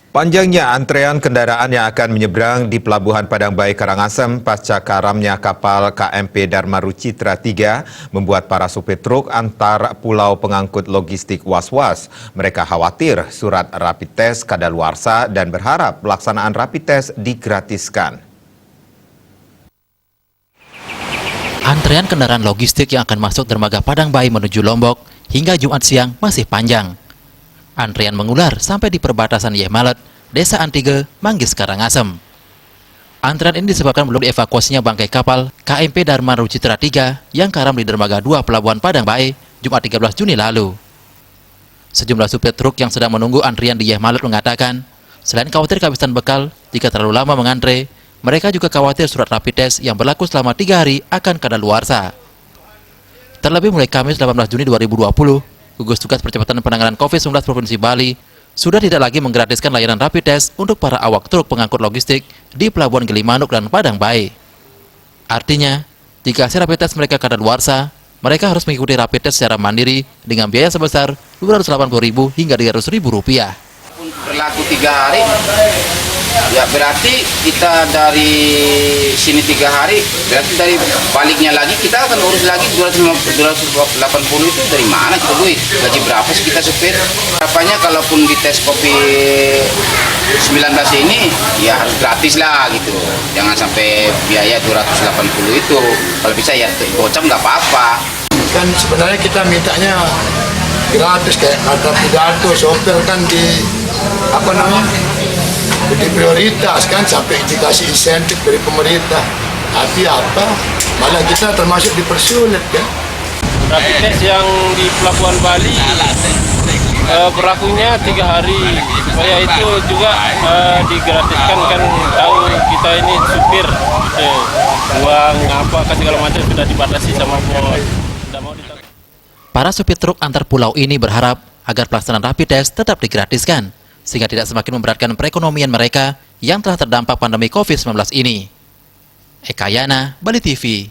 Panjangnya antrean kendaraan yang akan menyeberang di Pelabuhan Padang Bayi Karangasem pasca karamnya kapal KMP Dharma Rucitra 3 membuat para supir truk antar pulau pengangkut logistik was-was. Mereka khawatir surat rapid test kadaluarsa dan berharap pelaksanaan rapid test digratiskan. Antrean kendaraan logistik yang akan masuk dermaga Padang Bayi menuju Lombok hingga Jumat siang masih panjang. Antrian mengular sampai di perbatasan Yehmalet, Desa Antige, Manggis, Karangasem. Antrian ini disebabkan belum dievakuasinya bangkai kapal KMP Dharma Rucitra 3 yang karam di dermaga 2 Pelabuhan Padang Bayi, Jumat 13 Juni lalu. Sejumlah supir truk yang sedang menunggu antrian di Yehmalet mengatakan, selain khawatir kehabisan bekal jika terlalu lama mengantre, mereka juga khawatir surat rapid test yang berlaku selama 3 hari akan kadaluarsa. Terlebih mulai Kamis 18 Juni 2020, Gugus Tugas Percepatan Penanganan COVID-19 Provinsi Bali sudah tidak lagi menggratiskan layanan rapid test untuk para awak truk pengangkut logistik di Pelabuhan Gilimanuk dan Padang Bayi. Artinya, jika hasil rapid test mereka kadaluarsa, mereka harus mengikuti rapid test secara mandiri dengan biaya sebesar Rp280.000 hingga Rp300.000. Berlaku 3 hari, ya berarti kita dari sini 3 hari, berarti dari baliknya lagi kita akan urus lagi 280 itu dari mana kita duit, gaji berapa sih kita supir. Harapannya kalaupun dites COVID-19 ini ya harus gratis lah gitu, jangan sampai biaya 280 itu, kalau bisa ya gocap nggak apa-apa. Kan sebenarnya kita mintanya gratis kayak kata pidato sopir kan di jadi prioritas kan sampai dikasih insentif dari pemerintah, tapi apa malah kita termasuk dipersulit kan. Rapid test yang di Pelabuhan Bali berlakunya 3 hari, supaya itu juga digratiskan kan, tahu kita ini supir uang apa segala macam sudah dibatasi sama pos. Para supir truk antar pulau ini berharap agar pelaksanaan rapid test tetap digratiskan, sehingga tidak semakin memberatkan perekonomian mereka yang telah terdampak pandemi COVID-19 ini. Eka Yana, Bali TV.